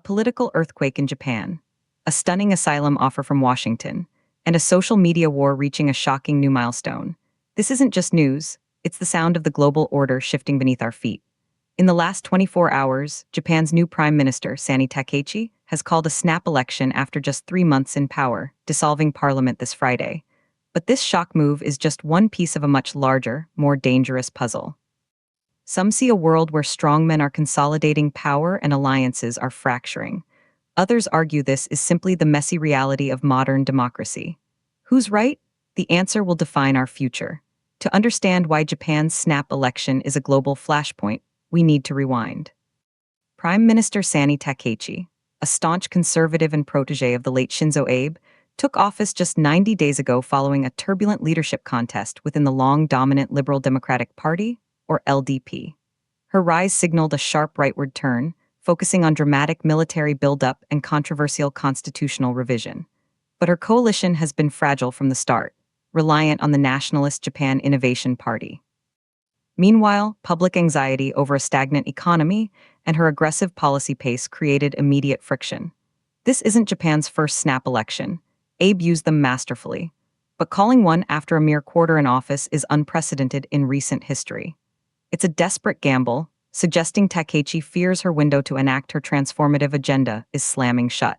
political earthquake in Japan, a stunning asylum offer from Washington, and a social media war reaching a shocking new milestone. This isn't just news, it's the sound of the global order shifting beneath our feet. In the last 24 hours, Japan's new Prime Minister, Sani Takaichi, has called a snap election after just 3 months in power, dissolving parliament this Friday. But this shock move is just one piece of a much larger, more dangerous puzzle. Some see a world where strongmen are consolidating power and alliances are fracturing. Others argue this is simply the messy reality of modern democracy. Who's right? The answer will define our future. To understand why Japan's snap election is a global flashpoint, we need to rewind. Prime Minister Sani Takaichi, a staunch conservative and protege of the late Shinzo Abe, took office just 90 days ago following a turbulent leadership contest within the long-dominant Liberal Democratic Party, or LDP. Her rise signaled a sharp rightward turn, focusing on dramatic military buildup and controversial constitutional revision. But her coalition has been fragile from the start, reliant on the nationalist Japan Innovation Party. Meanwhile, public anxiety over a stagnant economy and her aggressive policy pace created immediate friction. This isn't Japan's first snap election. Abe used them masterfully. But calling one after a mere quarter in office is unprecedented in recent history. It's a desperate gamble, suggesting Takaichi fears her window to enact her transformative agenda is slamming shut.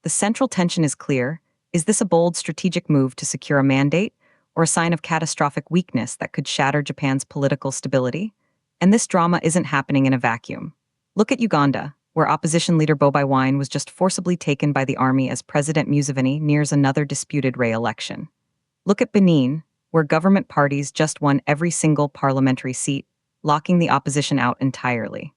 The central tension is clear. Is this a bold strategic move to secure a mandate, or a sign of catastrophic weakness that could shatter Japan's political stability? And this drama isn't happening in a vacuum. Look at Uganda, where opposition leader Bobi Wine was just forcibly taken by the army as President Museveni nears another disputed re-election. Look at Benin, where government parties just won every single parliamentary seat, locking the opposition out entirely.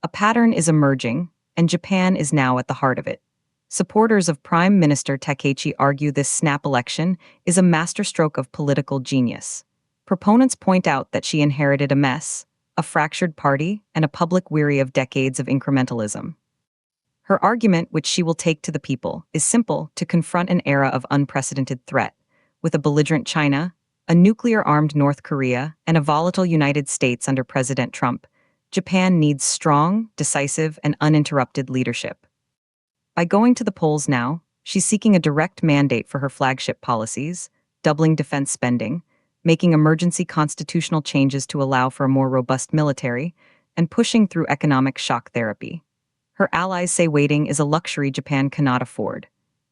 A pattern is emerging, and Japan is now at the heart of it. Supporters of Prime Minister Takaichi argue this snap election is a masterstroke of political genius. Proponents point out that she inherited a mess, a fractured party, and a public weary of decades of incrementalism. Her argument, which she will take to the people, is simple: to confront an era of unprecedented threat. With a belligerent China, a nuclear-armed North Korea, and a volatile United States under President Trump, Japan needs strong, decisive, and uninterrupted leadership. By going to the polls now, she's seeking a direct mandate for her flagship policies, doubling defense spending, making emergency constitutional changes to allow for a more robust military, and pushing through economic shock therapy. Her allies say waiting is a luxury Japan cannot afford.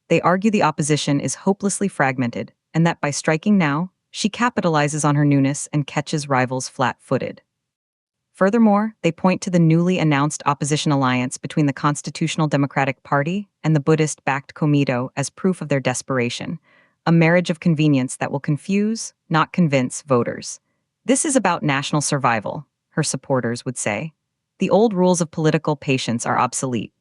They argue the opposition is hopelessly fragmented, and that by striking now, she capitalizes on her newness and catches rivals flat-footed. Furthermore, they point to the newly announced opposition alliance between the Constitutional Democratic Party and the Buddhist-backed Komeito as proof of their desperation, a marriage of convenience that will confuse, not convince, voters. This is about national survival, her supporters would say. The old rules of political patience are obsolete.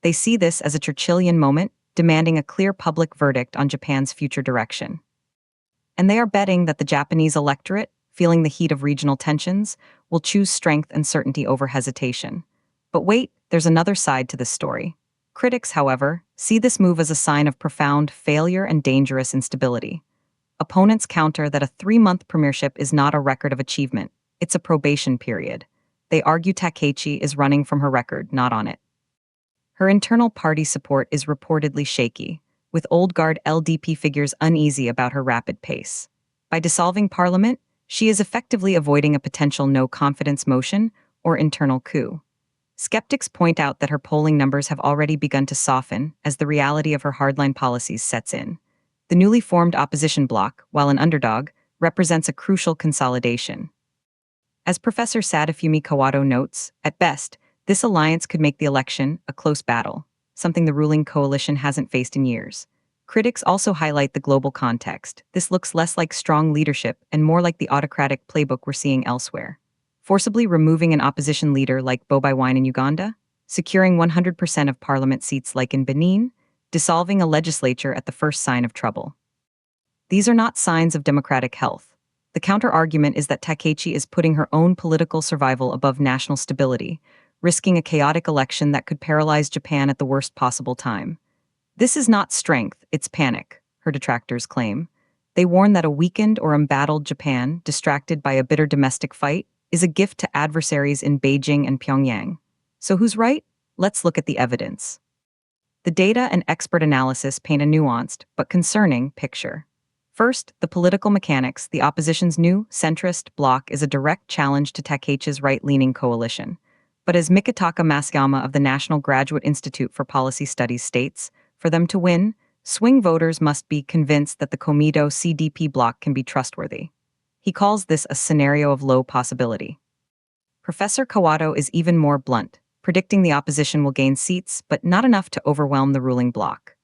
They see this as a Churchillian moment, demanding a clear public verdict on Japan's future direction. And they are betting that the Japanese electorate, feeling the heat of regional tensions, will choose strength and certainty over hesitation. But wait, there's another side to this story. Critics, however, see this move as a sign of profound failure and dangerous instability. Opponents counter that a 3-month premiership is not a record of achievement, it's a probation period. They argue Takaichi is running from her record, not on it. Her internal party support is reportedly shaky, with old guard LDP figures uneasy about her rapid pace. By dissolving parliament, she is effectively avoiding a potential no-confidence motion or internal coup. Skeptics point out that her polling numbers have already begun to soften as the reality of her hardline policies sets in. The newly formed opposition bloc, while an underdog, represents a crucial consolidation. As Professor Sadafumi Kawato notes, at best, this alliance could make the election a close battle, something the ruling coalition hasn't faced in years. Critics also highlight the global context. This looks less like strong leadership and more like the autocratic playbook we're seeing elsewhere. Forcibly removing an opposition leader like Bobi Wine in Uganda, securing 100% of parliament seats like in Benin, dissolving a legislature at the first sign of trouble. These are not signs of democratic health. The counter-argument is that Takaichi is putting her own political survival above national stability, risking a chaotic election that could paralyze Japan at the worst possible time. This is not strength, it's panic, her detractors claim. They warn that a weakened or embattled Japan, distracted by a bitter domestic fight, is a gift to adversaries in Beijing and Pyongyang. So who's right? Let's look at the evidence. The data and expert analysis paint a nuanced, but concerning, picture. First, the political mechanics. The opposition's new, centrist bloc is a direct challenge to Takechi's right-leaning coalition. But as Mikitaka Masayama of the National Graduate Institute for Policy Studies states, for them to win, swing voters must be convinced that the Komeito CDP bloc can be trustworthy. He calls this a scenario of low possibility. Professor Kawato is even more blunt, predicting the opposition will gain seats, but not enough to overwhelm the ruling bloc.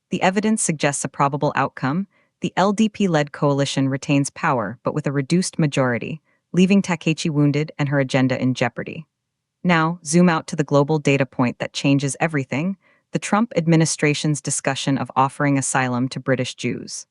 The evidence suggests a probable outcome. The LDP-led coalition retains power, but with a reduced majority, leaving Takechi wounded and her agenda in jeopardy. Now, zoom out to the global data point that changes everything: the Trump administration's discussion of offering asylum to British Jews.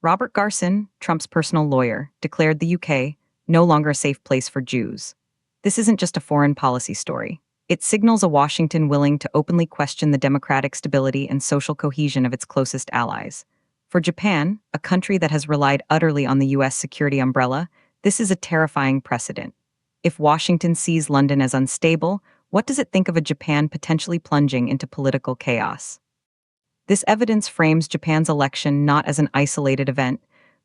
Robert Garson, Trump's personal lawyer, declared the UK no longer a safe place for Jews. This isn't just a foreign policy story. It signals a Washington willing to openly question the democratic stability and social cohesion of its closest allies. For Japan, a country that has relied utterly on the US security umbrella, this is a terrifying precedent. If Washington sees London as unstable, what does it think of a Japan potentially plunging into political chaos? This evidence frames Japan's election not as an isolated event,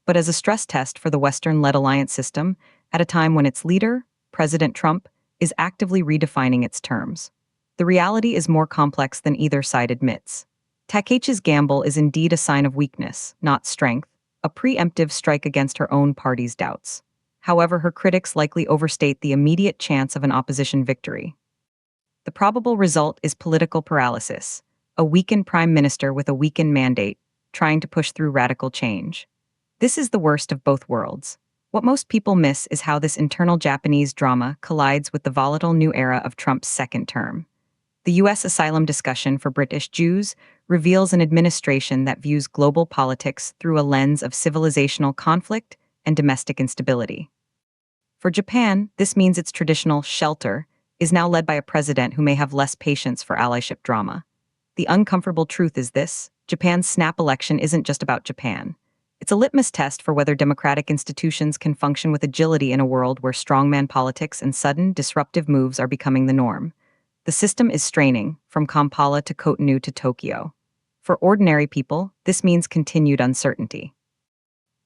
but as a stress test for the Western-led alliance system at a time when its leader, President Trump, is actively redefining its terms. The reality is more complex than either side admits. Takechi's gamble is indeed a sign of weakness, not strength, a preemptive strike against her own party's doubts. However, her critics likely overstate the immediate chance of an opposition victory. The probable result is political paralysis, a weakened prime minister with a weakened mandate, trying to push through radical change. This is the worst of both worlds. What most people miss is how this internal Japanese drama collides with the volatile new era of Trump's second term. The U.S. asylum discussion for British Jews reveals an administration that views global politics through a lens of civilizational conflict and domestic instability. For Japan, this means its traditional shelter is now led by a president who may have less patience for allyship drama. The uncomfortable truth is this: Japan's snap election isn't just about Japan. It's a litmus test for whether democratic institutions can function with agility in a world where strongman politics and sudden, disruptive moves are becoming the norm. The system is straining, from Kampala to Cotonou to Tokyo. For ordinary people, this means continued uncertainty.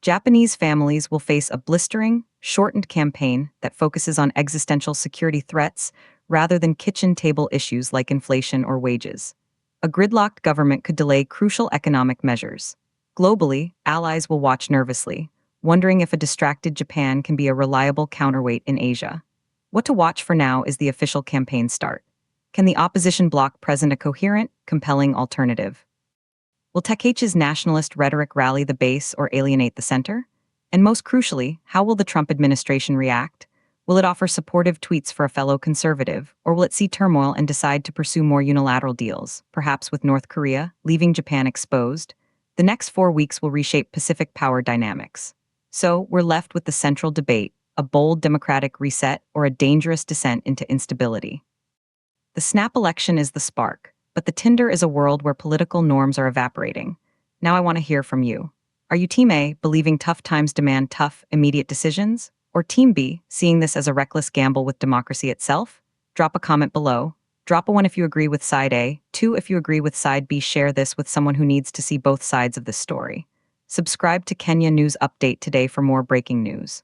Japanese families will face a blistering, shortened campaign that focuses on existential security threats rather than kitchen table issues like inflation or wages. A gridlocked government could delay crucial economic measures. Globally, allies will watch nervously, wondering if a distracted Japan can be a reliable counterweight in Asia. What to watch for now is the official campaign start. Can the opposition bloc present a coherent, compelling alternative? Will Takechi's nationalist rhetoric rally the base or alienate the center? And most crucially, how will the Trump administration react? Will it offer supportive tweets for a fellow conservative, or will it see turmoil and decide to pursue more unilateral deals, perhaps with North Korea, leaving Japan exposed? The next 4 weeks will reshape Pacific power dynamics. So, we're left with the central debate: a bold democratic reset or a dangerous descent into instability. The snap election is the spark, but the tinder is a world where political norms are evaporating. Now I want to hear from you. Are you Team A, believing tough times demand tough, immediate decisions? Or Team B, seeing this as a reckless gamble with democracy itself? Drop a comment below. Drop a 1 if you agree with side A, 2 if you agree with side B. Share this with someone who needs to see both sides of this story. Subscribe to Kenya News Update today for more breaking news.